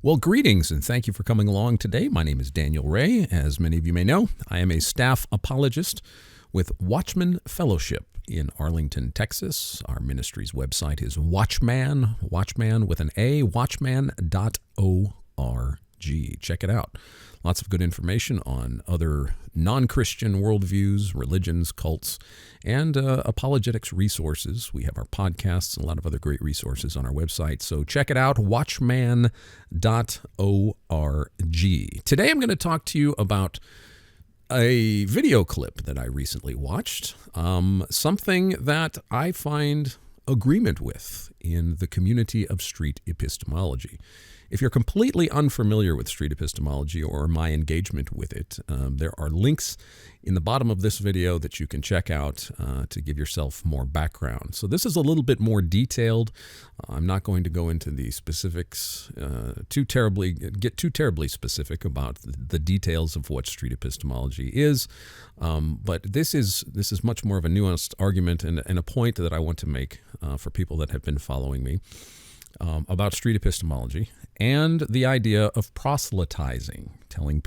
Well, greetings and thank you for coming along today. My name is Daniel Ray. As many of you may know, I am a staff apologist with Watchman Fellowship in Arlington, Texas. Our ministry's website is Watchman with an A, watchman.org. Check it out. Lots of good information on other non-Christian worldviews, religions, cults, and apologetics resources. We have our podcasts and a lot of other great resources on our website. So check it out, watchman.org. Today I'm going to talk to you about a video clip that I recently watched, something that I find agreement with in the community of Street Epistemology. If you're completely unfamiliar with Street Epistemology or my engagement with it, there are links in the bottom of this video that you can check out to give yourself more background. So this is a little bit more detailed. I'm not going to go into the specifics get too terribly specific about the details of what Street Epistemology is, but this is much more of a nuanced argument and a point that I want to make for people that have been following me. About Street Epistemology and the idea of proselytizing, trying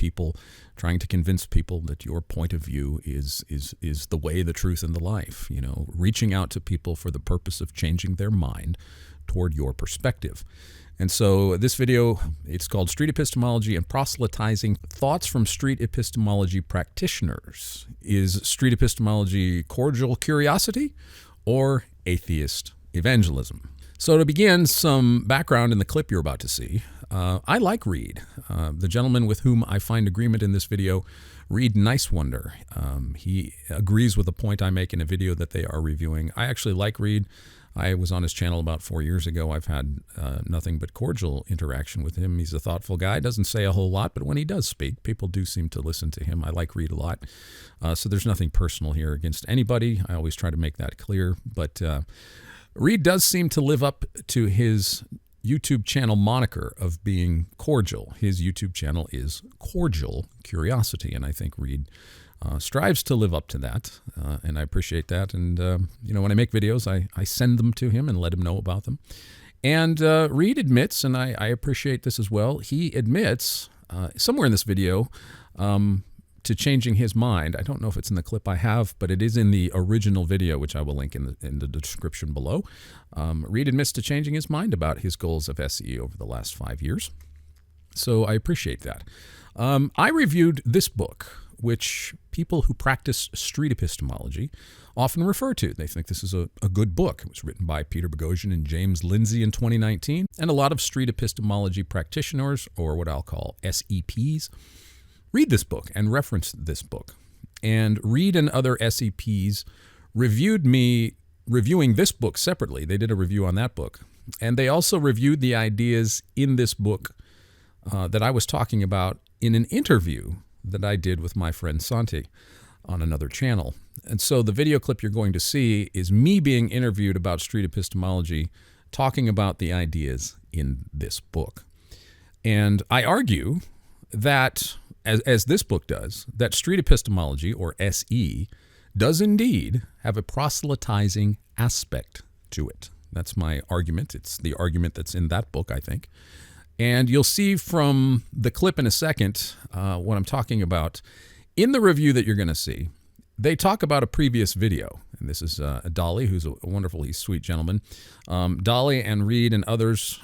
to convince people that your point of view is the way, the truth, and the life. Reaching out to people for the purpose of changing their mind toward your perspective. And so this video, it's called Street Epistemology and Proselytizing, Thoughts from Street Epistemology Practitioners. Is Street Epistemology cordial curiosity or atheist evangelism? So to begin, some background in the clip you're about to see. I like Reid, the gentleman with whom I find agreement in this video, Reid Nicewonder. He agrees with the point I make in a video that they are reviewing. I actually like Reid. I was on his channel about 4 years ago. I've had nothing but cordial interaction with him. He's a thoughtful guy, doesn't say a whole lot, but when he does speak, people do seem to listen to him. I like Reid a lot. So there's nothing personal here against anybody. I always try to make that clear, but Reid does seem to live up to his YouTube channel moniker of being cordial. His YouTube channel is Cordial Curiosity, and I think Reid strives to live up to that, and I appreciate that. And, when I make videos, I send them to him and let him know about them. And Reid admits, and I appreciate this as well, he admits somewhere in this video to changing his mind. I don't know if it's in the clip I have, but it is in the original video, which I will link in the description below. Reid admits to changing his mind about his goals of SE over the last 5 years. So I appreciate that. I reviewed this book, which people who practice street epistemology often refer to. They think this is a good book. It was written by Peter Boghossian and James Lindsay in 2019, and a lot of street epistemology practitioners, or what I'll call SEPs, read this book and reference this book. And Reid and other SEPs reviewed me reviewing this book separately. They did a review on that book. And they also reviewed the ideas in this book that I was talking about in an interview that I did with my friend Santi on another channel. And so the video clip you're going to see is me being interviewed about street epistemology, talking about the ideas in this book. And I argue that as this book does, that street epistemology, or SE, does indeed have a proselytizing aspect to it. That's my argument. It's the argument that's in that book, I think. And you'll see from the clip in a second what I'm talking about. In the review that you're going to see, they talk about a previous video. And this is Dali, who's a wonderfully sweet gentleman. Dali and Reid and others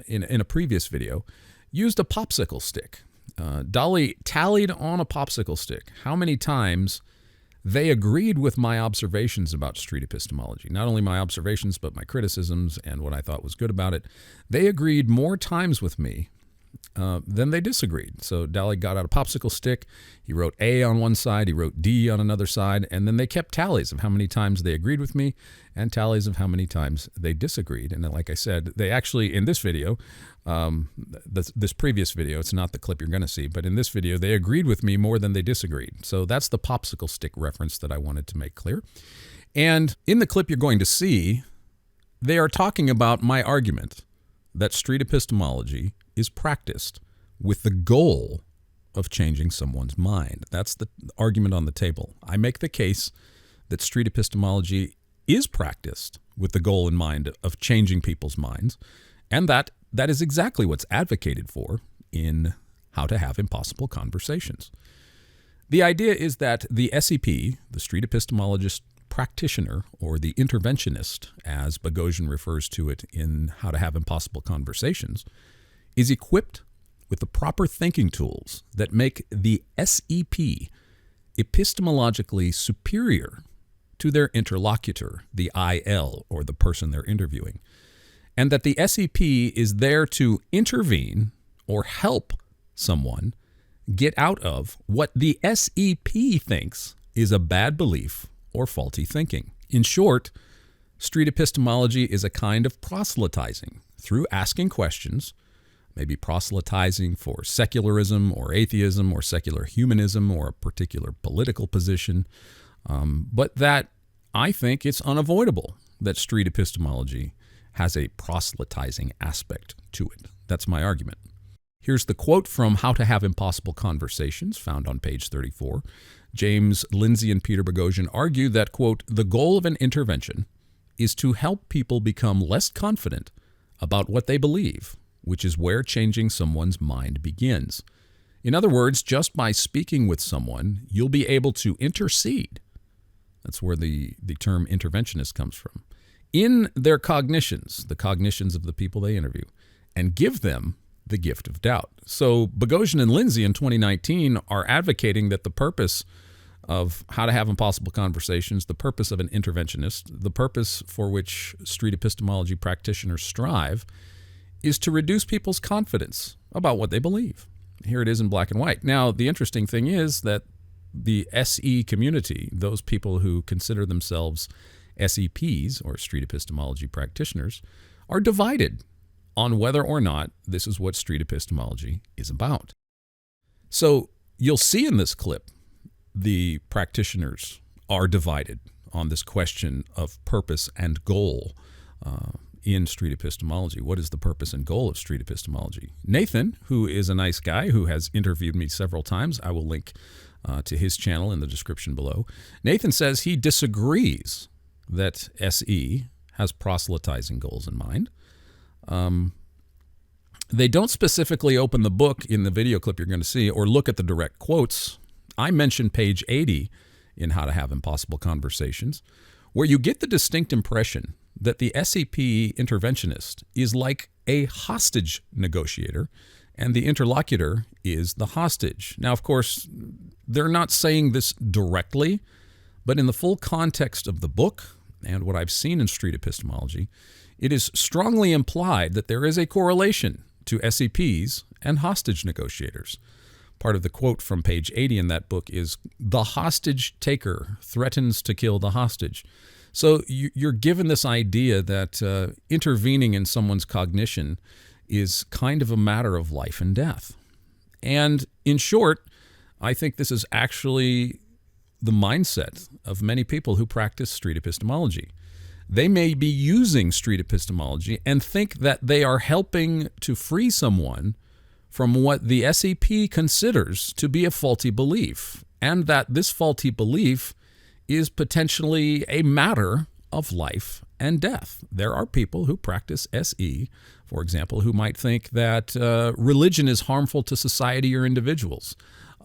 in a previous video used a popsicle stick. Dali tallied on a popsicle stick how many times they agreed with my observations about street epistemology. Not only my observations, but my criticisms and what I thought was good about it. They agreed more times with me then they disagreed. So Dali got out a popsicle stick. He wrote A on one side, he wrote D on another side, and then they kept tallies of how many times they agreed with me and tallies of how many times they disagreed. And then, like I said, they actually, in this video, this previous video, it's not the clip you're going to see, but in this video, they agreed with me more than they disagreed. So that's the popsicle stick reference that I wanted to make clear. And in the clip you're going to see, they are talking about my argument that street epistemology is practiced with the goal of changing someone's mind. That's the argument on the table. I make the case that street epistemology is practiced with the goal in mind of changing people's minds, and that that is exactly what's advocated for in How to Have Impossible Conversations. The idea is that the SEP, the Street Epistemologist practitioner, or the interventionist, as Boghossian refers to it in How to Have Impossible Conversations, is equipped with the proper thinking tools that make the SEP epistemologically superior to their interlocutor, the IL, or the person they're interviewing, and that the SEP is there to intervene or help someone get out of what the SEP thinks is a bad belief or faulty thinking. In short, street epistemology is a kind of proselytizing through asking questions, maybe proselytizing for secularism or atheism or secular humanism or a particular political position, but that I think it's unavoidable that street epistemology has a proselytizing aspect to it. That's my argument. Here's the quote from How to Have Impossible Conversations, found on page 34. James Lindsay and Peter Boghossian argue that, quote, the goal of an intervention is to help people become less confident about what they believe, which is where changing someone's mind begins. In other words, just by speaking with someone, you'll be able to intercede. That's where the term interventionist comes from. In their cognitions, the cognitions of the people they interview, and give them the gift of doubt. So Boghossian and Lindsay in 2019 are advocating that the purpose of How to Have Impossible Conversations, the purpose of an interventionist, the purpose for which street epistemology practitioners strive, is to reduce people's confidence about what they believe. Here it is in black and white. Now, the interesting thing is that the SE community, those people who consider themselves SEPs, or street epistemology practitioners, are divided on whether or not this is what street epistemology is about. So you'll see in this clip, the practitioners are divided on this question of purpose and goal in street epistemology. What is the purpose and goal of street epistemology? Nathan, who is a nice guy who has interviewed me several times, I will link to his channel in the description below. Nathan says he disagrees that SE has proselytizing goals in mind. They don't specifically open the book in the video clip you're going to see or look at the direct quotes. I mentioned page 80 in How to Have Impossible Conversations, where you get the distinct impression that the SEP interventionist is like a hostage negotiator and the interlocutor is the hostage. Now, of course, they're not saying this directly, but in the full context of the book and what I've seen in street epistemology, it is strongly implied that there is a correlation to SEPs and hostage negotiators. Part of the quote from page 80 in that book is, "The hostage taker threatens to kill the hostage." So you're given this idea that intervening in someone's cognition is kind of a matter of life and death. And in short, I think this is actually the mindset of many people who practice street epistemology. They may be using street epistemology and think that they are helping to free someone from what the SEP considers to be a faulty belief, and that this faulty belief is potentially a matter of life and death. There are people who practice SE, for example, who might think that religion is harmful to society or individuals,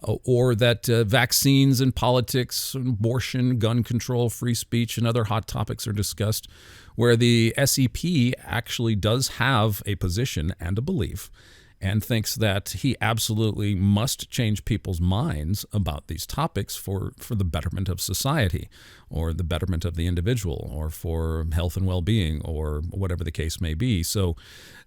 or that vaccines and politics, abortion, gun control, free speech, and other hot topics are discussed, where the SEP actually does have a position and a belief and thinks that he absolutely must change people's minds about these topics for the betterment of society or the betterment of the individual or for health and well-being or whatever the case may be. So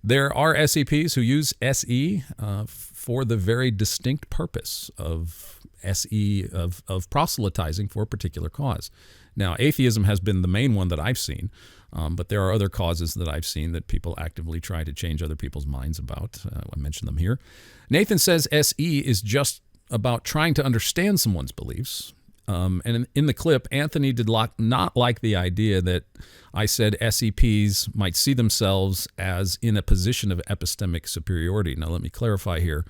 there are SEPs who use SE for the very distinct purpose of SE, of proselytizing for a particular cause. Now, atheism has been the main one that I've seen, but there are other causes that I've seen that people actively try to change other people's minds about. I mentioned them here. Nathan says SE is just about trying to understand someone's beliefs. And in the clip, Anthony did not like the idea that I said SEPs might see themselves as in a position of epistemic superiority. Now, let me clarify here.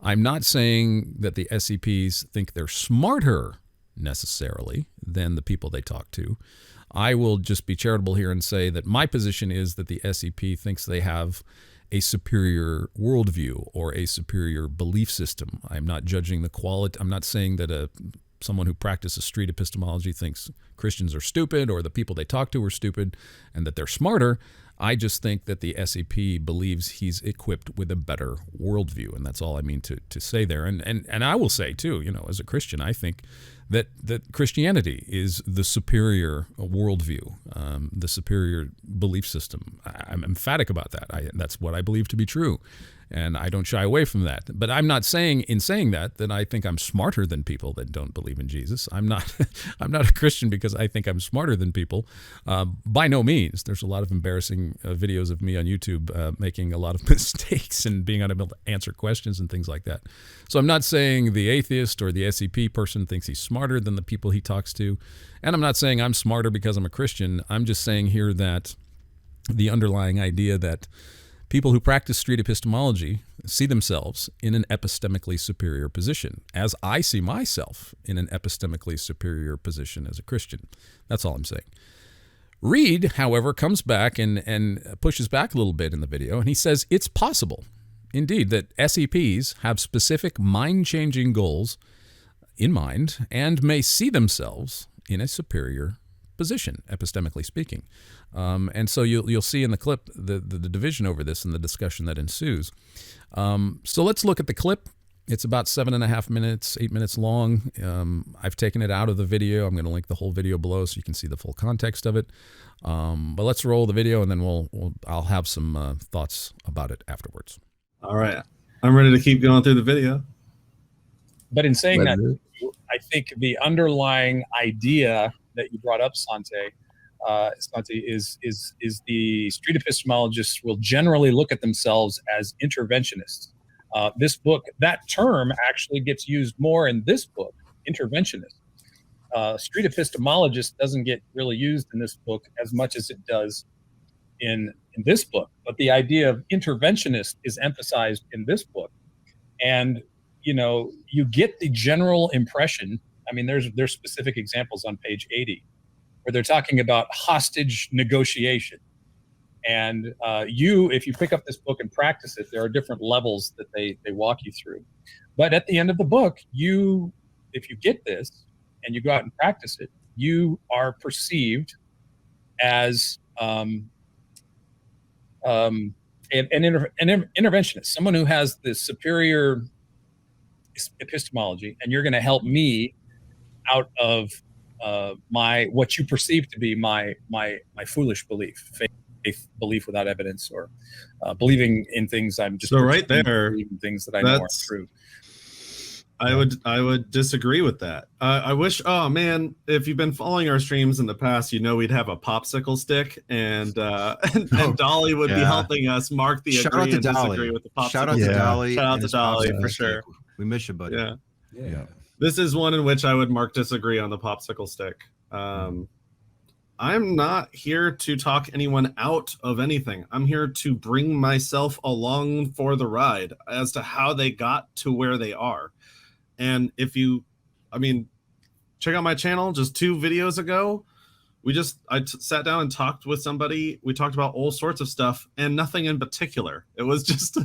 I'm not saying that the SEPs think they're smarter necessarily than the people they talk to. I will just be charitable here and say that my position is that the SEP thinks they have a superior worldview or a superior belief system. I'm not judging the quality. I'm not saying that someone who practices street epistemology thinks Christians are stupid or the people they talk to are stupid and that they're smarter. I just think that the SEP believes he's equipped with a better worldview, and that's all I mean to say there. And I will say too, as a Christian, I think that Christianity is the superior worldview, the superior belief system. I'm emphatic about that. That's what I believe to be true, and I don't shy away from that. But I'm not saying in saying that I think I'm smarter than people that don't believe in Jesus. I'm not I'm not a Christian because I think I'm smarter than people. By no means. There's a lot of embarrassing videos of me on YouTube making a lot of mistakes and being unable to answer questions and things like that. So I'm not saying the atheist or the SEP person thinks he's smarter than the people he talks to. And I'm not saying I'm smarter because I'm a Christian. I'm just saying here that the underlying idea that people who practice street epistemology see themselves in an epistemically superior position, as I see myself in an epistemically superior position as a Christian. That's all I'm saying. Reid, however, comes back and pushes back a little bit in the video, and he says it's possible, indeed, that SEPs have specific mind-changing goals in mind and may see themselves in a superior position, epistemically speaking. And so you'll see in the clip the division over this and the discussion that ensues. So let's look at the clip. It's about 7.5 minutes, 8 minutes long. I've taken it out of the video. I'm going to link the whole video below so you can see the full context of it. But let's roll the video, and then I'll have some thoughts about it afterwards. All right. I'm ready to keep going through the video. But in saying that, I think the underlying idea that you brought up, Sante, is the street epistemologists will generally look at themselves as interventionists. This book, that term actually gets used more in this book, interventionist. Street epistemologist doesn't get really used in this book as much as it does in this book. But the idea of interventionist is emphasized in this book. And, you get the general impression. I mean, there's specific examples on page 80 where they're talking about hostage negotiation. And if you pick up this book and practice it, there are different levels that they walk you through. But at the end of the book, if you get this and you go out and practice it, you are perceived as an interventionist, someone who has this superior epistemology, and you're going to help me out of what you perceive to be my foolish belief, faith belief without evidence, or believing in things I'm just so right there, believing things that I know aren't true. I would disagree with that. I wish, oh man, if you've been following our streams in the past, we'd have a popsicle stick, and Dali would be helping us mark the agree and disagree with the popsicle. Shout out to Dali. Shout out to Dali for sure. We miss you, buddy. Yeah. This is one in which I would mark disagree on the popsicle stick. I'm not here to talk anyone out of anything. I'm here to bring myself along for the ride as to how they got to where they are. And check out my channel just 2 videos ago. I sat down and talked with somebody. We talked about all sorts of stuff and nothing in particular. It was just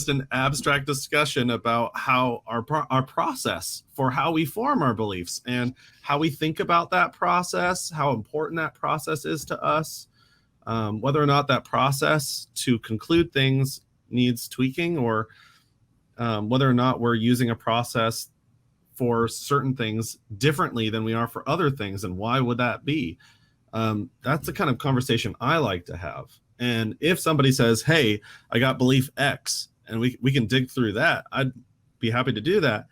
an abstract discussion about how our process for how we form our beliefs and how we think about that process, how important that process is to us, whether or not that process to conclude things needs tweaking, or whether or not we're using a process for certain things differently than we are for other things, and why would that be? That's the kind of conversation I like to have. And if somebody says, hey, I got belief X, and we can dig through that, I'd be happy to do that,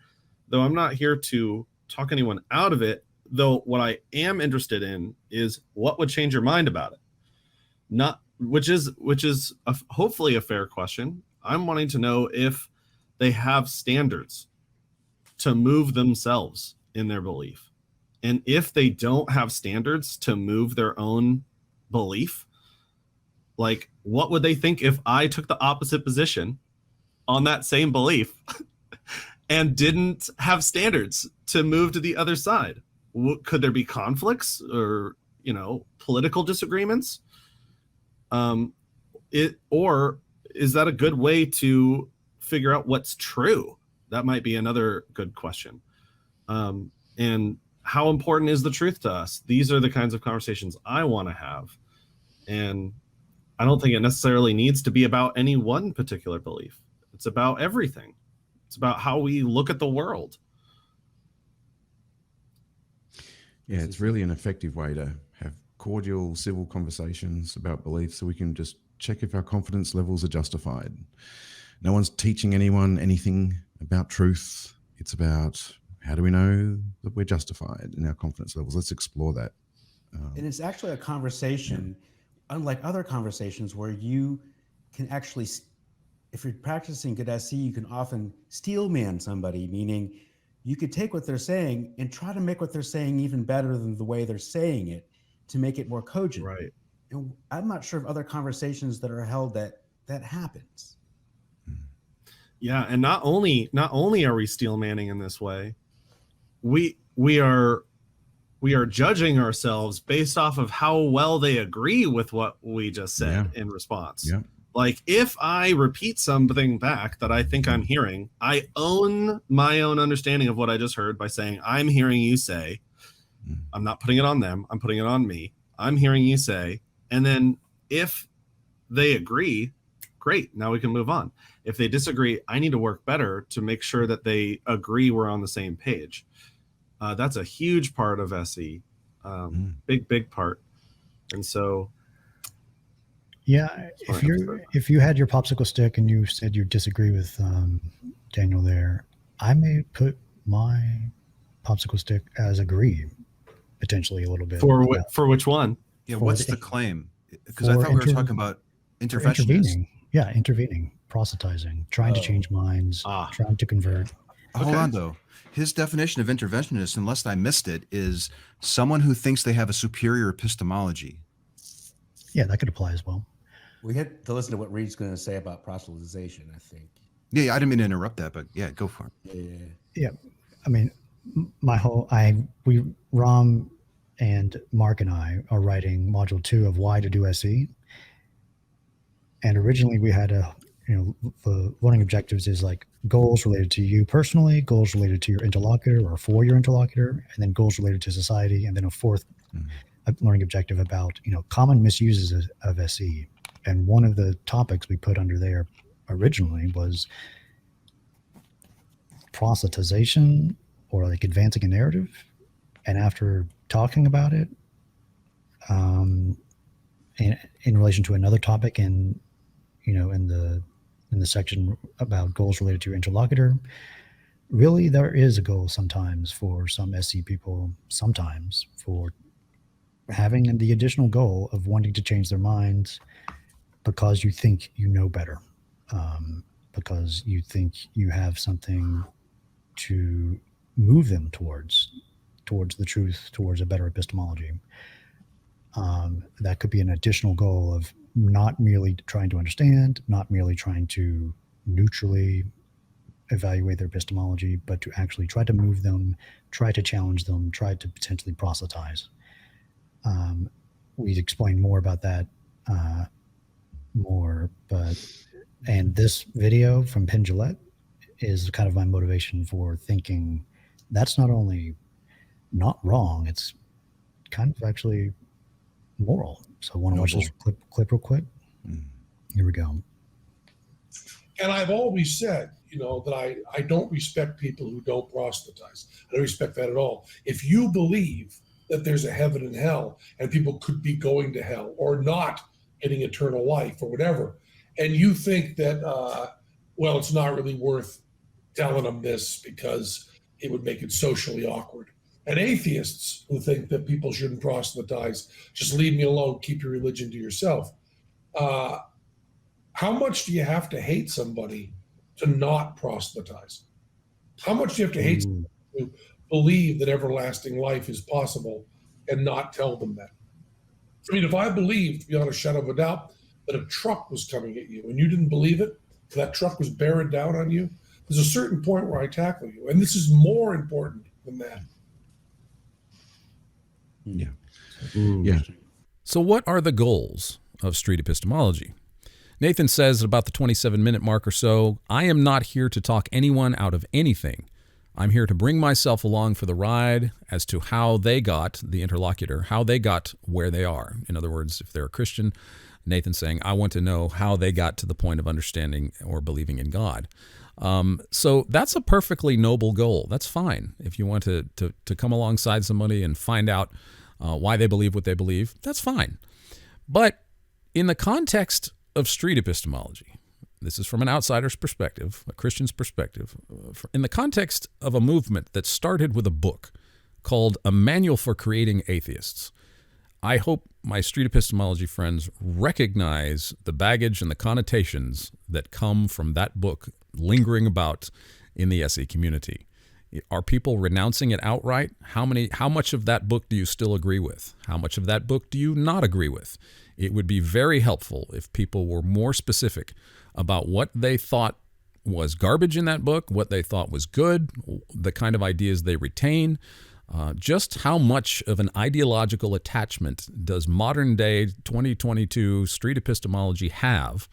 though I'm not here to talk anyone out of it. Though what I am interested in is what would change your mind about it, which is hopefully a fair question. I'm wanting to know if they have standards to move themselves in their belief. And if they don't have standards to move their own belief, like, what would they think if I took the opposite position on that same belief and didn't have standards to move to the other side? Could there be conflicts or, political disagreements? Or is that a good way to figure out what's true? That might be another good question. And how important is the truth to us? These are the kinds of conversations I want to have. And I don't think it necessarily needs to be about any one particular belief. It's about everything. It's about how we look at the world. Yeah, it's really an effective way to have cordial, civil conversations about beliefs, so we can just check if our confidence levels are justified. No one's teaching anyone anything about truth. It's about, how do we know that we're justified in our confidence levels? Let's explore that. And it's actually a conversation, unlike other conversations, where you can actually, if you're practicing good SE, you can often steel man somebody, meaning you could take what they're saying and try to make what they're saying even better than the way they're saying it to make it more cogent. Right. And I'm not sure of other conversations that are held that happens. Yeah, and not only are we steel manning in this way, we are judging ourselves based off of how well they agree with what we just said in response. Yeah. Like, if I repeat something back that I think I'm hearing, I own my own understanding of what I just heard by saying, I'm hearing you say. I'm not putting it on them. I'm putting it on me. I'm hearing you say. And then if they agree, great. Now we can move on. If they disagree, I need to work better to make sure that they agree we're on the same page. That's a huge part of SE. Big part. And so... Yeah, if you had your popsicle stick and you said you disagree with Daniel there, I may put my popsicle stick as agree, potentially a little bit. For which one? Yeah, what's the claim? Because I thought we were talking about interventionists. Intervening, proselytizing, trying to change minds, trying to convert. Hold on, though. His definition of interventionist, unless I missed it, is someone who thinks they have a superior epistemology. Yeah, that could apply as well. We had to listen to what Reid's going to say about proselytization, I think. Yeah, I didn't mean to interrupt that, but yeah, go for it. Yeah. I mean, Ram and Mark and I are writing module 2 of Why to Do SE. And originally we had the learning objectives is like goals related to you personally, goals related to your interlocutor or for your interlocutor, and then goals related to society. And then a fourth learning objective about, common misuses of SE. And one of the topics we put under there originally was proselytization, or like advancing a narrative. And after talking about it, in relation to another topic in the section about goals related to your interlocutor, really there is a goal sometimes for some SE people, sometimes for having the additional goal of wanting to change their minds because you think you know better, because you think you have something to move them towards the truth, towards a better epistemology. That could be an additional goal of not merely trying to understand, not merely trying to neutrally evaluate their epistemology, but to actually try to move them, try to challenge them, try to potentially proselytize. We'd explain more about that and this video from Penn Jillette is kind of my motivation for thinking that's not only not wrong, it's kind of actually moral. So I want to watch this clip real quick. Here we go. And I've always said, that I don't respect people who don't proselytize. I don't respect that at all. If you believe that there's a heaven and hell and people could be going to hell or not getting eternal life or whatever, and you think that, it's not really worth telling them this because it would make it socially awkward. And atheists who think that people shouldn't proselytize, just leave me alone, keep your religion to yourself. How much do you have to hate somebody to not proselytize? How much do you have to hate somebody to believe that everlasting life is possible and not tell them that? I mean, if I believed beyond a shadow of a doubt that a truck was coming at you and you didn't believe it, that truck was bearing down on you, there's a certain point where I tackle you. And this is more important than that. Yeah. So what are the goals of street epistemology? Nathan says at about the 27-minute mark or so, I am not here to talk anyone out of anything. I'm here to bring myself along for the ride as to how they got, the interlocutor, how they got where they are. In other words, if they're a Christian, Nathan's saying, I want to know how they got to the point of understanding or believing in God. So that's a perfectly noble goal. That's fine. If you want to come alongside somebody and find out why they believe what they believe, that's fine. But in the context of street epistemology, this is from an outsider's perspective, a Christian's perspective, in the context of a movement that started with a book called A Manual for Creating Atheists, I hope my street epistemology friends recognize the baggage and the connotations that come from that book lingering about in the SE community. Are people renouncing it outright? How much of that book do you still agree with? How much of that book do you not agree with? It would be very helpful if people were more specific about what they thought was garbage in that book, what they thought was good, the kind of ideas they retain. Just how much of an ideological attachment does modern day 2022 street epistemology have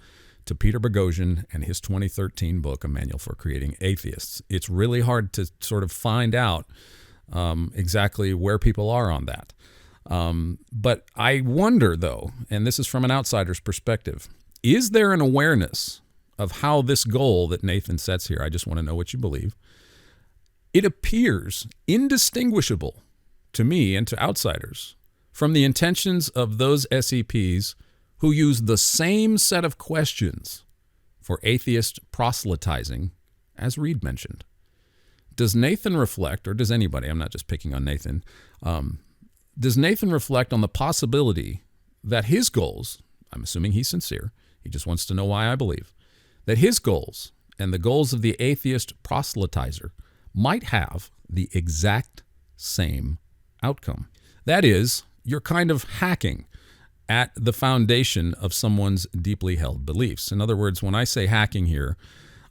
to Peter Boghossian and his 2013 book, A Manual for Creating Atheists? It's really hard to sort of find out exactly where people are on that. But I wonder, though, and this is from an outsider's perspective, is there an awareness of how this goal that Nathan sets here, I just want to know what you believe, it appears indistinguishable to me and to outsiders from the intentions of those SEPs who use the same set of questions for atheist proselytizing as Reid mentioned. Does Nathan reflect, or does anybody, I'm not just picking on Nathan, does Nathan reflect on the possibility that his goals, I'm assuming he's sincere, he just wants to know why I believe, that his goals and the goals of the atheist proselytizer might have the exact same outcome? That is, you're kind of hacking at the foundation of someone's deeply held beliefs. In other words, when I say hacking here,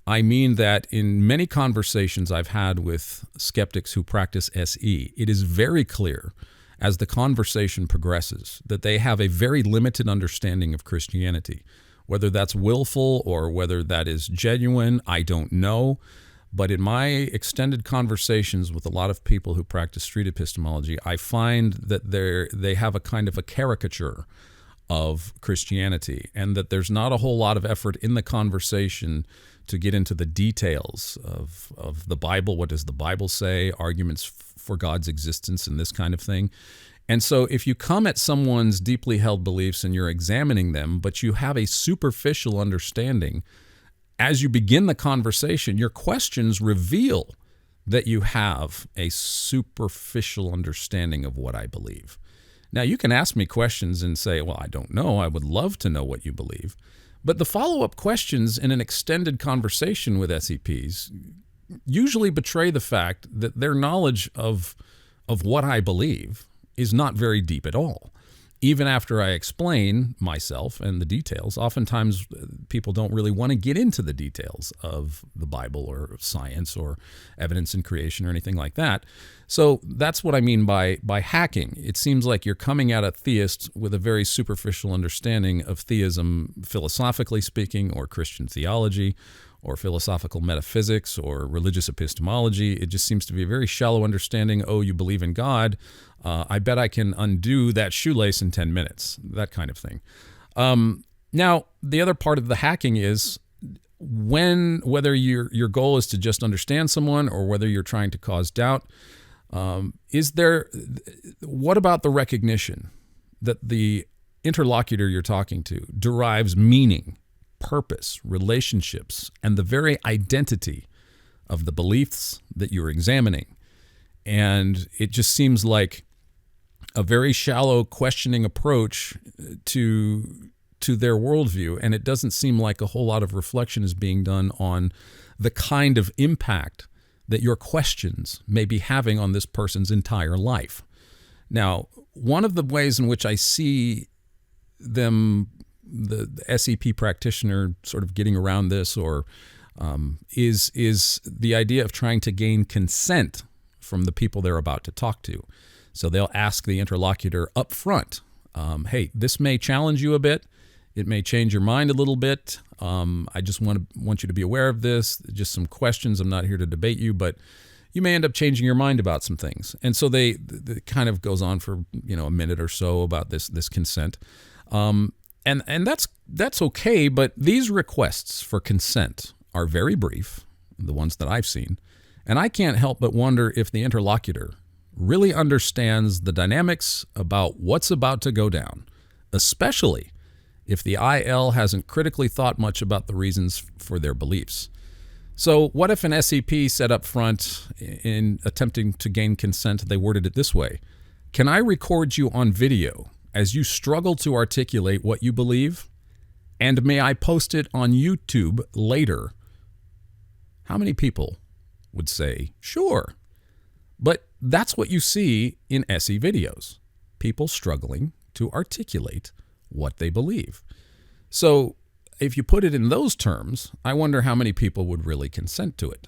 I mean that in many conversations I've had with skeptics who practice SE, it is very clear as the conversation progresses that they have a very limited understanding of Christianity. Whether that's willful or whether that is genuine, I don't know. But in my extended conversations with a lot of people who practice street epistemology, I find that they have a kind of a caricature of Christianity, and that there's not a whole lot of effort in the conversation to get into the details of the Bible. What does the Bible say? Arguments for God's existence and this kind of thing. And so if you come at someone's deeply held beliefs and you're examining them, but you have a superficial understanding, as you begin the conversation, your questions reveal that you have a superficial understanding of what I believe. Now, you can ask me questions and say, well, I don't know. I would love to know what you believe. But the follow-up questions in an extended conversation with SEPs usually betray the fact that their knowledge of what I believe is not very deep at all. Even after I explain myself and the details, oftentimes people don't really want to get into the details of the Bible or science or evidence in creation or anything like that. So that's what I mean by hacking. It seems like you're coming at a theist with a very superficial understanding of theism, philosophically speaking, or Christian theology, or philosophical metaphysics, or religious epistemology. It just seems to be a very shallow understanding. Oh, you believe in God. I bet I can undo that shoelace in 10 minutes, that kind of thing. Now, the other part of the hacking is whether your goal is to just understand someone or whether you're trying to cause doubt, what about the recognition that the interlocutor you're talking to derives meaning, purpose, relationships, and the very identity of the beliefs that you're examining? And it just seems like a very shallow questioning approach to their worldview, and it doesn't seem like a whole lot of reflection is being done on the kind of impact that your questions may be having on this person's entire life. Now, one of the ways in which I see them, the SEP practitioner, sort of getting around this, or is the idea of trying to gain consent from the people they're about to talk to. So they'll ask the interlocutor up front, hey, this may challenge you a bit. It may change your mind a little bit. I just want you to be aware of this. Just some questions. I'm not here to debate you, but you may end up changing your mind about some things. And so they kind of goes on for a minute or so about this consent, and that's okay. But these requests for consent are very brief, the ones that I've seen, and I can't help but wonder if the interlocutor really understands the dynamics about what's about to go down, especially if the IL hasn't critically thought much about the reasons for their beliefs. So what if an SEP said up front in attempting to gain consent, they worded it this way: can I record you on video as you struggle to articulate what you believe? And may I post it on YouTube later? How many people would say, sure? But that's what you see in SE videos, people struggling to articulate what they believe. So if you put it in those terms, I wonder how many people would really consent to it.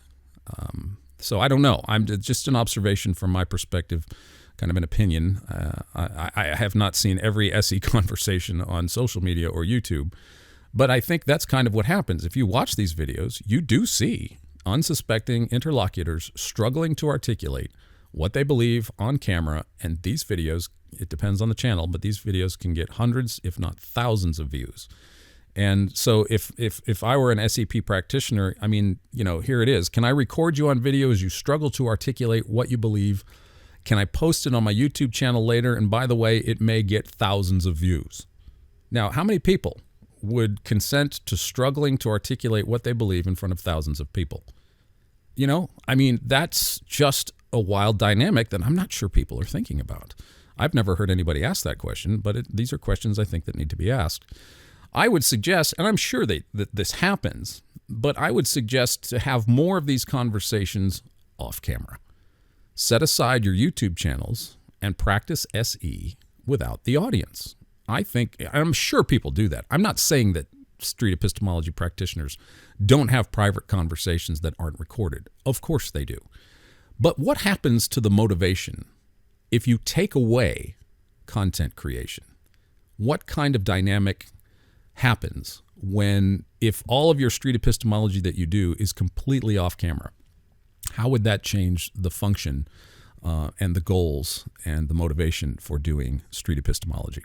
So I don't know. I'm just an observation from my perspective, kind of an opinion. I have not seen every SE conversation on social media or YouTube, but I think that's kind of what happens. If you watch these videos, you do see unsuspecting interlocutors struggling to articulate what they believe on camera, and these videos, it depends on the channel, but these videos can get hundreds, if not thousands of views. And so if I were an SEP practitioner, I mean, here it is. Can I record you on video as you struggle to articulate what you believe? Can I post it on my YouTube channel later? And by the way, it may get thousands of views. Now, how many people would consent to struggling to articulate what they believe in front of thousands of people? I mean, that's just a wild dynamic that I'm not sure people are thinking about. I've never heard anybody ask that question, but these are questions I think that need to be asked. I would suggest, and I'm sure that this happens, but I would suggest to have more of these conversations off camera. Set aside your YouTube channels and practice SE without the audience. I'm sure people do that. I'm not saying that street epistemology practitioners don't have private conversations that aren't recorded. Of course they do. But what happens to the motivation if you take away content creation? What kind of dynamic happens if all of your street epistemology that you do is completely off camera? How would that change the function and the goals and the motivation for doing street epistemology?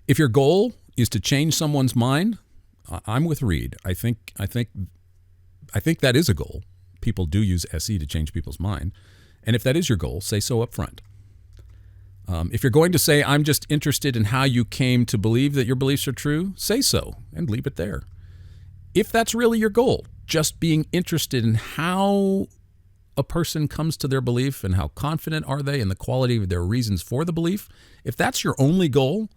If your goal is to change someone's mind, I'm with Reid. I think that is a goal. People do use SE to change people's mind. And if that is your goal, say so up front. If you're going to say, I'm just interested in how you came to believe that your beliefs are true, say so and leave it there. If that's really your goal, just being interested in how a person comes to their belief and how confident are they in the quality of their reasons for the belief, if that's your only goal,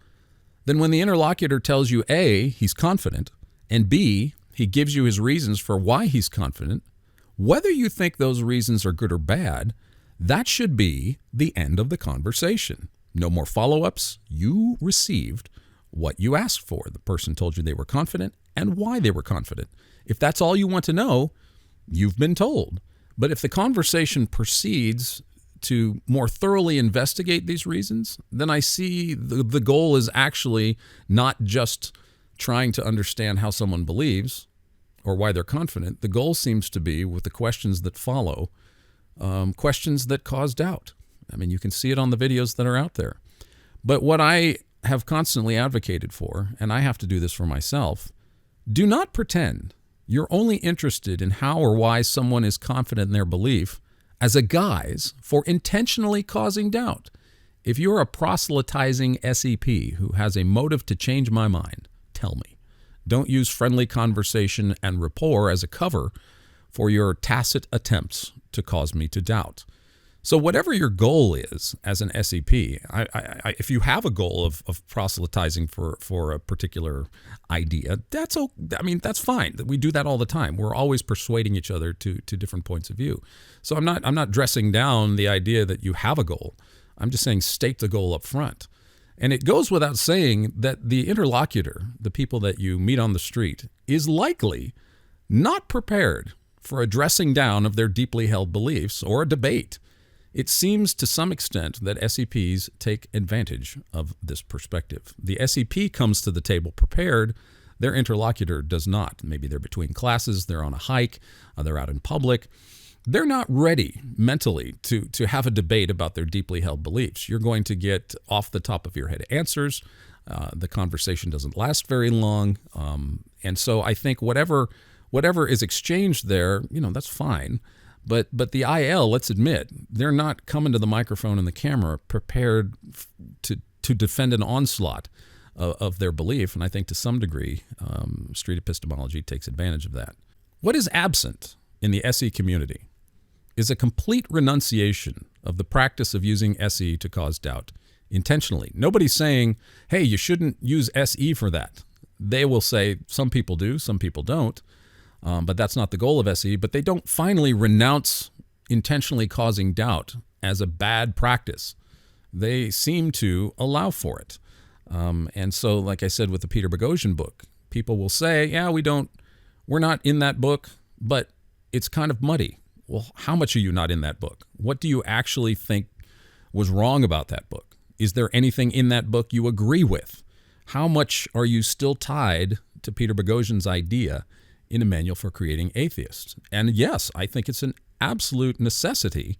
then when the interlocutor tells you A, he's confident, and B, he gives you his reasons for why he's confident, whether you think those reasons are good or bad, that should be the end of the conversation. No more follow-ups. You received what you asked for. The person told you they were confident and why they were confident. If that's all you want to know, you've been told. But if the conversation proceeds to more thoroughly investigate these reasons, then I see the goal is actually not just trying to understand how someone believes or why they're confident. The goal seems to be, with the questions that follow, questions that cause doubt. I mean, you can see it on the videos that are out there. But what I have constantly advocated for, and I have to do this for myself, do not pretend you're only interested in how or why someone is confident in their belief as a guise for intentionally causing doubt. If you're a proselytizing SEP who has a motive to change my mind, tell me. Don't use friendly conversation and rapport as a cover for your tacit attempts to cause me to doubt. So whatever your goal is as an SEP, if you have a goal of proselytizing for a particular idea, that's fine. We do that all the time. We're always persuading each other to different points of view. So I'm not dressing down the idea that you have a goal. I'm just saying state the goal up front. And it goes without saying that the interlocutor, the people that you meet on the street, is likely not prepared for a dressing down of their deeply held beliefs or a debate. It seems to some extent that SEPs take advantage of this perspective. The SEP comes to the table prepared. Their interlocutor does not. Maybe they're between classes, they're on a hike, they're out in public. They're not ready mentally to have a debate about their deeply held beliefs. You're going to get off the top of your head answers. The conversation doesn't last very long. And so I think whatever is exchanged there, that's fine. But the IL, let's admit, they're not coming to the microphone and the camera prepared to defend an onslaught of their belief. And I think to some degree, Street Epistemology takes advantage of that. What is absent in the SE community is a complete renunciation of the practice of using SE to cause doubt intentionally. Nobody's saying, hey, you shouldn't use SE for that. They will say some people do, some people don't, but that's not the goal of SE. But they don't finally renounce intentionally causing doubt as a bad practice. They seem to allow for it. And so, like I said with the Peter Boghossian book, people will say, yeah, we're not in that book, but it's kind of muddy. Well, how much are you not in that book? What do you actually think was wrong about that book? Is there anything in that book you agree with? How much are you still tied to Peter Boghossian's idea in a manual for creating atheists? And yes, I think it's an absolute necessity,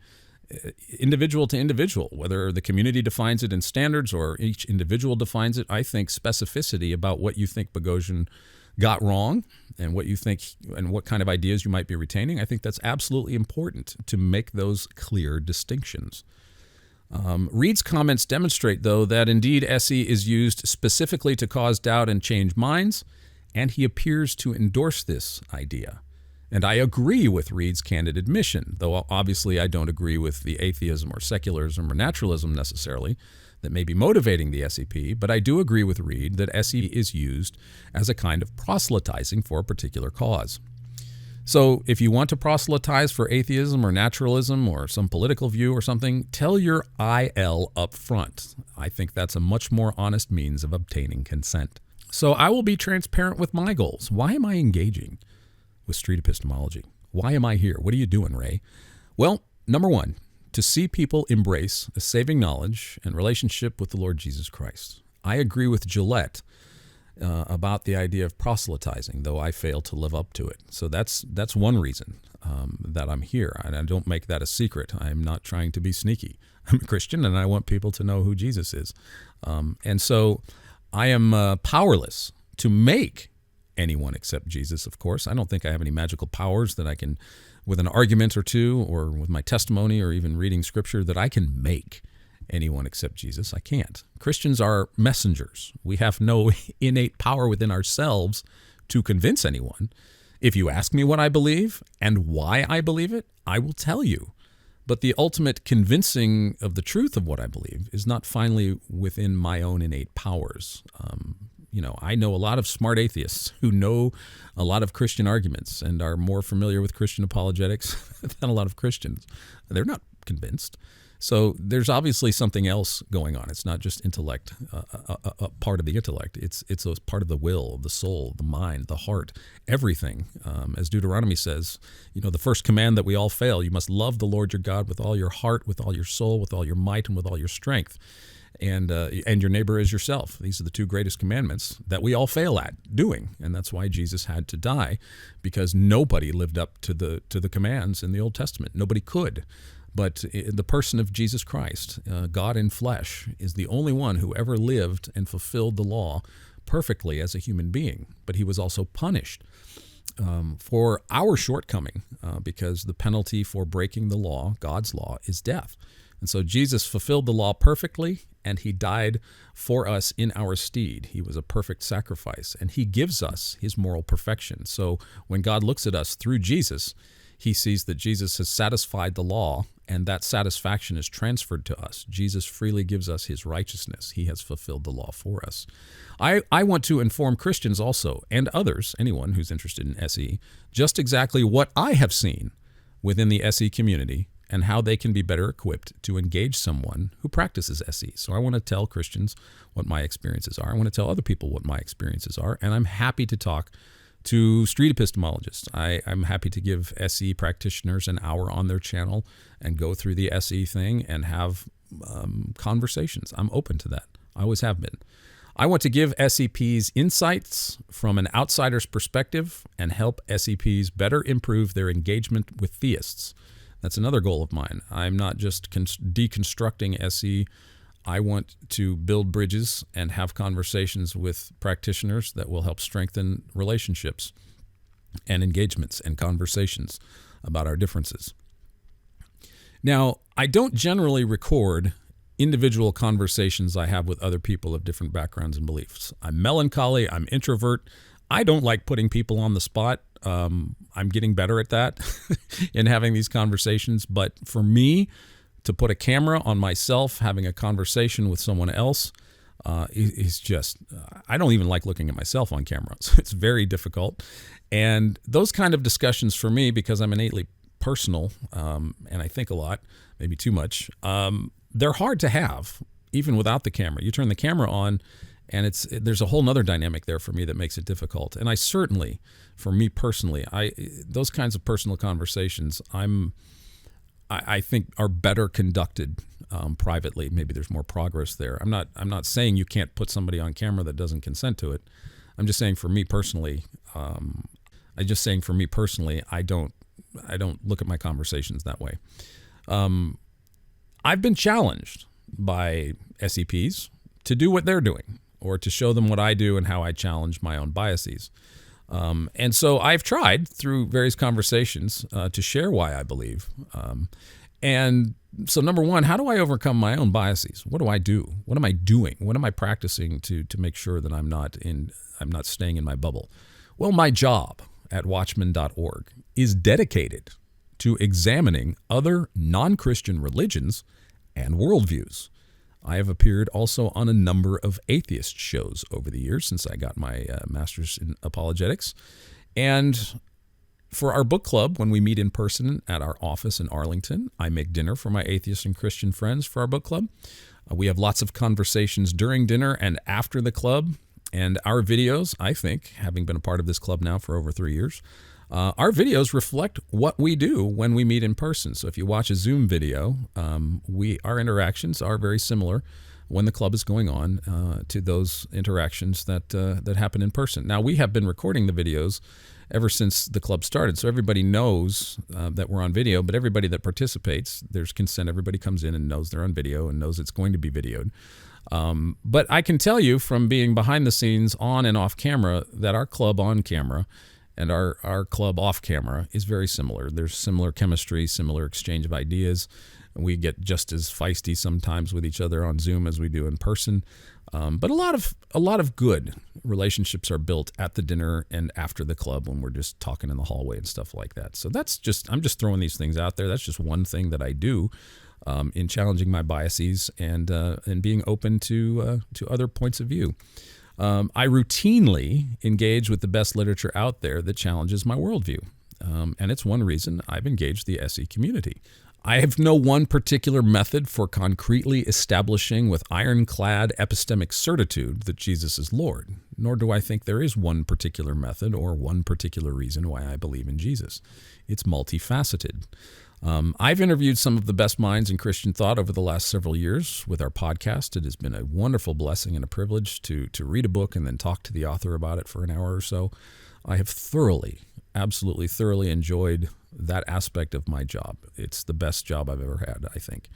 individual to individual, whether the community defines it in standards or each individual defines it. I think specificity about what you think Boghossian got wrong and what you think and what kind of ideas you might be retaining, I think that's absolutely important to make those clear distinctions. Reid's comments demonstrate, though, that indeed SE is used specifically to cause doubt and change minds, and he appears to endorse this idea. And I agree with Reid's candid admission, though obviously I don't agree with the atheism or secularism or naturalism necessarily that may be motivating the SEP, but I do agree with Reid that SE is used as a kind of proselytizing for a particular cause. So if you want to proselytize for atheism or naturalism or some political view or something, tell your IL up front. I think that's a much more honest means of obtaining consent. So I will be transparent with my goals. Why am I engaging with Street Epistemology? Why am I here? What are you doing, Ray? Well, number one, to see people embrace a saving knowledge and relationship with the Lord Jesus Christ. I agree with Gillette about the idea of proselytizing, though I fail to live up to it. So that's one reason that I'm here, and I don't make that a secret. I'm not trying to be sneaky. I'm a Christian, and I want people to know who Jesus is. And so I am powerless to make anyone accept Jesus, of course. I don't think I have any magical powers that I can, with an argument or two, or with my testimony, or even reading scripture, that I can make anyone accept Jesus. I can't. Christians are messengers. We have no innate power within ourselves to convince anyone. If you ask me what I believe and why I believe it, I will tell you. But the ultimate convincing of the truth of what I believe is not finally within my own innate powers. I know a lot of smart atheists who know a lot of Christian arguments and are more familiar with Christian apologetics than a lot of Christians. They're not convinced. So there's obviously something else going on. It's not just intellect, a part of the intellect. It's a part of the will, the soul, the mind, the heart, everything. As Deuteronomy says, the first command that we all fail, you must love the Lord your God with all your heart, with all your soul, with all your might, and with all your strength. And your neighbor as yourself. These are the two greatest commandments that we all fail at doing, and that's why Jesus had to die, because nobody lived up to the commands in the Old Testament. Nobody could. But the person of Jesus Christ, God in flesh, is the only one who ever lived and fulfilled the law perfectly as a human being. But he was also punished for our shortcoming, because the penalty for breaking the law, God's law, is death. And so Jesus fulfilled the law perfectly, and he died for us in our stead. He was a perfect sacrifice, and he gives us his moral perfection. So when God looks at us through Jesus, he sees that Jesus has satisfied the law, and that satisfaction is transferred to us. Jesus freely gives us his righteousness. He has fulfilled the law for us. I want to inform Christians also, and others, anyone who's interested in SE, just exactly what I have seen within the SE community and how they can be better equipped to engage someone who practices SE. So I want to tell Christians what my experiences are. I want to tell other people what my experiences are, and I'm happy to talk to Street Epistemologists. I'm happy to give SE practitioners an hour on their channel and go through the SE thing and have conversations. I'm open to that. I always have been. I want to give SEPs insights from an outsider's perspective and help SEPs better improve their engagement with theists. That's another goal of mine. I'm not just deconstructing SE. I want to build bridges and have conversations with practitioners that will help strengthen relationships and engagements and conversations about our differences. Now, I don't generally record individual conversations I have with other people of different backgrounds and beliefs. I'm melancholy. I'm introvert. I don't like putting people on the spot. I'm getting better at that in having these conversations. But for me, to put a camera on myself having a conversation with someone else is just, I don't even like looking at myself on camera. So it's very difficult. And those kind of discussions for me, because I'm innately personal and I think a lot, maybe too much, they're hard to have even without the camera. You turn the camera on and there's a whole nother dynamic there for me that makes it difficult. And I certainly, for me personally, those kinds of personal conversations, I think are better conducted privately. Maybe there's more progress there. I'm not saying you can't put somebody on camera that doesn't consent to it. I'm just saying for me personally, I don't look at my conversations that way. I've been challenged by SEPs to do what they're doing or to show them what I do and how I challenge my own biases. And so I've tried through various conversations to share why I believe. And so number one, how do I overcome my own biases? What do I do? What am I doing? What am I practicing to make sure that I'm not staying in my bubble? Well, my job at watchman.org is dedicated to examining other non-Christian religions and worldviews. I have appeared also on a number of atheist shows over the years since I got my master's in apologetics. And for our book club, when we meet in person at our office in Arlington, I make dinner for my atheist and Christian friends for our book club. We have lots of conversations during dinner and after the club. And our videos, I think, having been a part of this club now for over 3 years, our videos reflect what we do when we meet in person. So if you watch a Zoom video, our interactions are very similar when the club is going on to those interactions that happen in person. Now, we have been recording the videos ever since the club started, so everybody knows that we're on video, but everybody that participates, there's consent. Everybody comes in and knows they're on video and knows it's going to be videoed. But I can tell you from being behind the scenes on and off camera that our club on camera and our club off camera is very similar. There's similar chemistry, similar exchange of ideas. We get just as feisty sometimes with each other on Zoom as we do in person. But a lot of good relationships are built at the dinner and after the club when we're just talking in the hallway and stuff like that. So I'm just throwing these things out there. That's just one thing that I do in challenging my biases and being open to other points of view. I routinely engage with the best literature out there that challenges my worldview. And it's one reason I've engaged the SE community. I have no one particular method for concretely establishing with ironclad epistemic certitude that Jesus is Lord, nor do I think there is one particular method or one particular reason why I believe in Jesus. It's multifaceted. I've interviewed some of the best minds in Christian thought over the last several years with our podcast. It has been a wonderful blessing and a privilege to read a book and then talk to the author about it for an hour or so. I have absolutely thoroughly enjoyed that aspect of my job. It's the best job I've ever had, I think.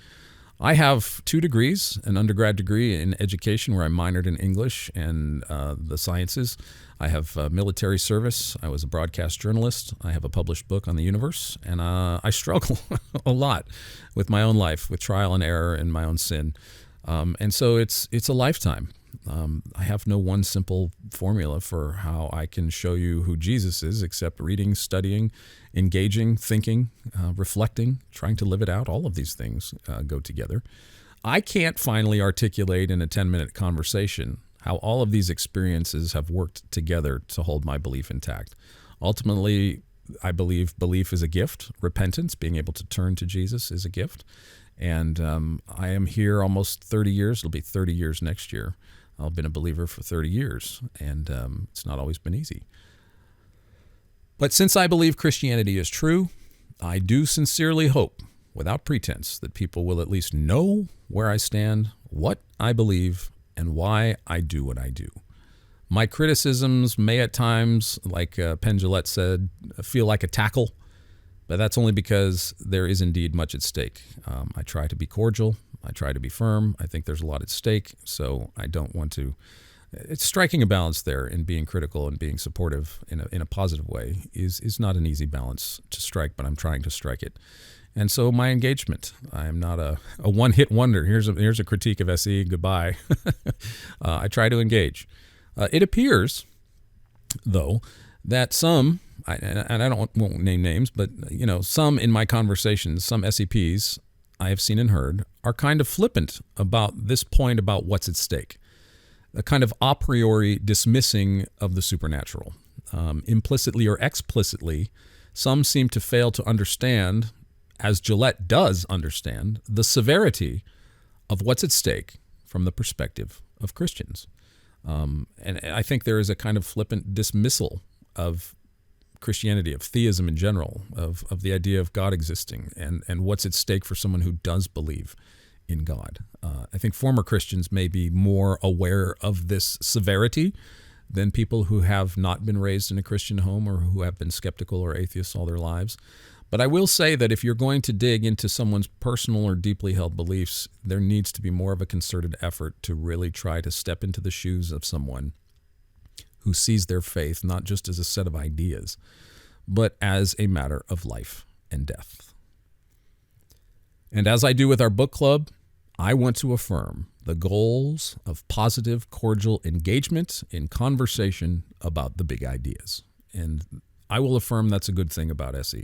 I have 2 degrees, an undergrad degree in education where I minored in English and the sciences. I have military service. I was a broadcast journalist. I have a published book on the universe, and I struggle a lot with my own life, with trial and error and my own sin. And so it's a lifetime. I have no one simple formula for how I can show you who Jesus is, except reading, studying, engaging, thinking, reflecting, trying to live it out. All of these things go together. I can't finally articulate in a 10-minute conversation how all of these experiences have worked together to hold my belief intact. Ultimately, I believe belief is a gift. Repentance, being able to turn to Jesus, is a gift. And I am here almost 30 years. It'll be 30 years next year. I've been a believer for 30 years, and it's not always been easy. But since I believe Christianity is true, I do sincerely hope, without pretense, that people will at least know where I stand, what I believe, and why I do what I do. My criticisms may at times, like Penn Jillette said, feel like a tackle, but that's only because there is indeed much at stake. I try to be cordial. I try to be firm. I think there's a lot at stake, so I don't want to... It's striking a balance there in being critical and being supportive in a positive way is not an easy balance to strike, but I'm trying to strike it. And so my engagement, I am not a one-hit wonder. Here's a critique of SE, goodbye. I try to engage. It appears, though, that some, and I won't name names, but some in my conversations, some SEPs I have seen and heard, are kind of flippant about this point about what's at stake. A kind of a priori dismissing of the supernatural. Implicitly or explicitly, some seem to fail to understand, as Jillette does understand, the severity of what's at stake from the perspective of Christians. And I think there is a kind of flippant dismissal of Christianity, of theism in general, of the idea of God existing and what's at stake for someone who does believe in God. I think former Christians may be more aware of this severity than people who have not been raised in a Christian home or who have been skeptical or atheists all their lives. But I will say that if you're going to dig into someone's personal or deeply held beliefs, there needs to be more of a concerted effort to really try to step into the shoes of someone who sees their faith not just as a set of ideas, but as a matter of life and death. And as I do with our book club, I want to affirm the goals of positive, cordial engagement in conversation about the big ideas. And I will affirm that's a good thing about SE.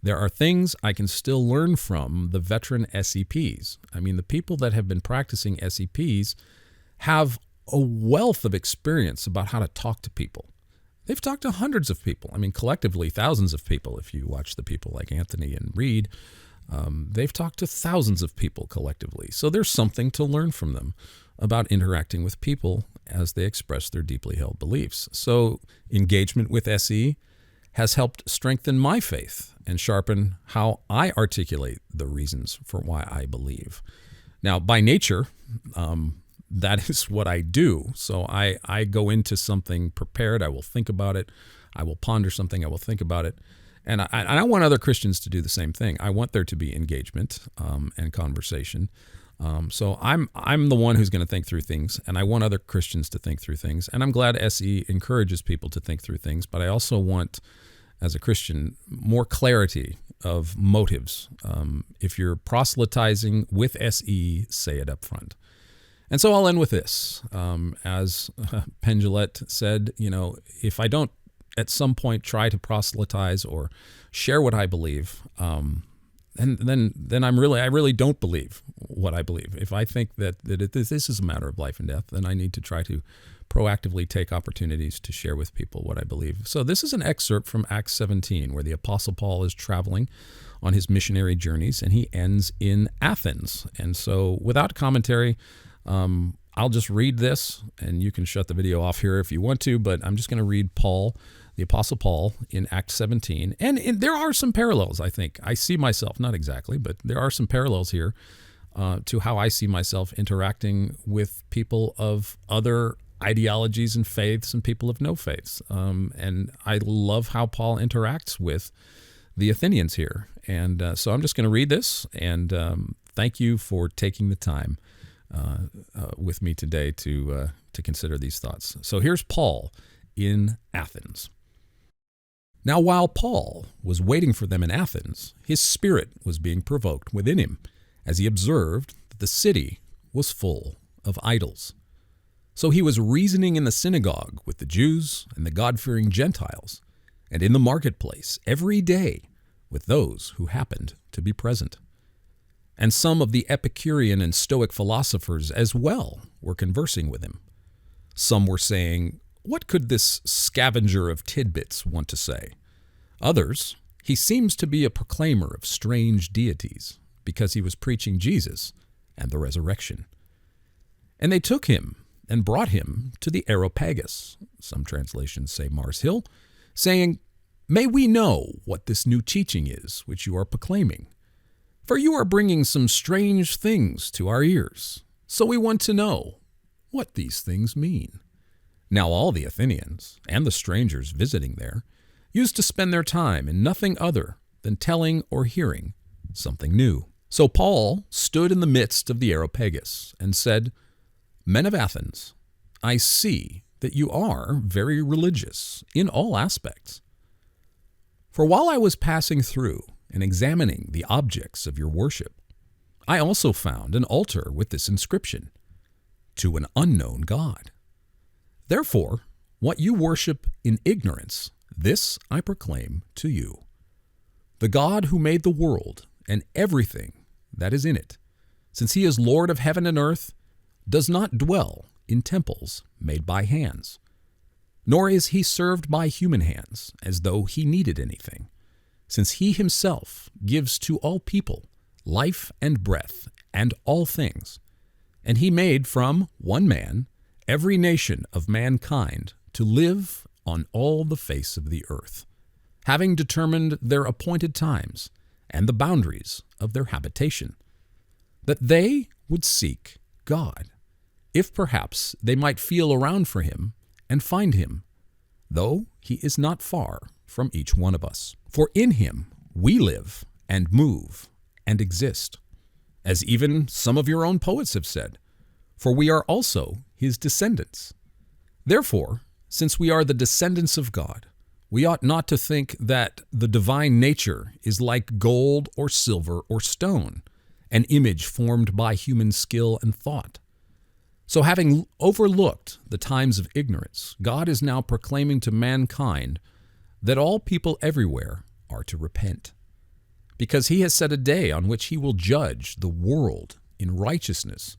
There are things I can still learn from the veteran SEPs. I mean, the people that have been practicing SEPs have a wealth of experience about how to talk to people. They've talked to hundreds of people. I mean, collectively, thousands of people. If you watch the people like Anthony and Reid, they've talked to thousands of people collectively. So there's something to learn from them about interacting with people as they express their deeply held beliefs. So engagement with SE has helped strengthen my faith and sharpen how I articulate the reasons for why I believe. Now, by nature, that is what I do. So I go into something prepared. I will think about it. I will ponder something. I will think about it. And I want other Christians to do the same thing. I want there to be engagement and conversation. So I'm the one who's going to think through things, and I want other Christians to think through things. And I'm glad SE encourages people to think through things, but I also want, as a Christian, more clarity of motives. If you're proselytizing with SE, say it up front. And so I'll end with this. As Penn Jillette said, if I don't at some point try to proselytize or share what I believe, then I really don't believe what I believe. If I think that this is a matter of life and death, then I need to try to proactively take opportunities to share with people what I believe. So this is an excerpt from Acts 17, where the Apostle Paul is traveling on his missionary journeys, and he ends in Athens. And so without commentary, I'll just read this, and you can shut the video off here if you want to, but I'm just going to read Paul, the Apostle Paul, in Acts 17. And there are some parallels, I think. I see myself, not exactly, but there are some parallels here to how I see myself interacting with people of other ideologies and faiths and people of no faiths. And I love how Paul interacts with the Athenians here. And so I'm just going to read this, and thank you for taking the time with me today to consider these thoughts. So here's Paul in Athens. Now, while Paul was waiting for them in Athens, his spirit was being provoked within him as he observed that the city was full of idols. So he was reasoning in the synagogue with the Jews and the God-fearing Gentiles, and in the marketplace every day with those who happened to be present. And some of the Epicurean and Stoic philosophers as well were conversing with him. Some were saying, "What could this scavenger of tidbits want to say?" Others, "He seems to be a proclaimer of strange deities, because he was preaching Jesus and the resurrection." And they took him and brought him to the Areopagus, some translations say Mars Hill, saying, May we know what this new teaching is which you are proclaiming? For you are bringing some strange things to our ears, so we want to know what these things mean. Now all the Athenians and the strangers visiting there used to spend their time in nothing other than telling or hearing something new. So Paul stood in the midst of the Areopagus and said, Men of Athens, I see that you are very religious in all aspects. For while I was passing through and examining the objects of your worship, I also found an altar with this inscription, To an unknown God. Therefore, what you worship in ignorance, this I proclaim to you. The God who made the world and everything that is in it, since he is Lord of heaven and earth, does not dwell in temples made by hands, nor is he served by human hands as though he needed anything, since he himself gives to all people life and breath and all things. And he made from one man every nation of mankind to live on all the face of the earth, having determined their appointed times and the boundaries of their habitation, that they would seek God, if perhaps they might feel around for him and find him, though he is not far from each one of us. For in him we live and move and exist, as even some of your own poets have said, for we are also his descendants. Therefore, since we are the descendants of God, we ought not to think that the divine nature is like gold or silver or stone, an image formed by human skill and thought. So having overlooked the times of ignorance, God is now proclaiming to mankind that all people everywhere are to repent, because he has set a day on which he will judge the world in righteousness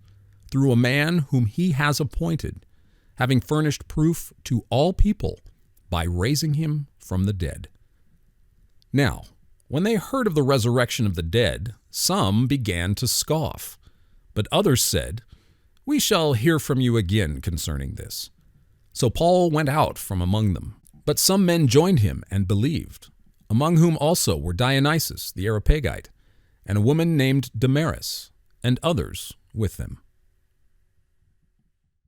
through a man whom he has appointed, having furnished proof to all people by raising him from the dead. Now, when they heard of the resurrection of the dead, some began to scoff, but others said, We shall hear from you again concerning this. So Paul went out from among them, but some men joined him and believed, among whom also were Dionysius the Areopagite, and a woman named Damaris, and others with them.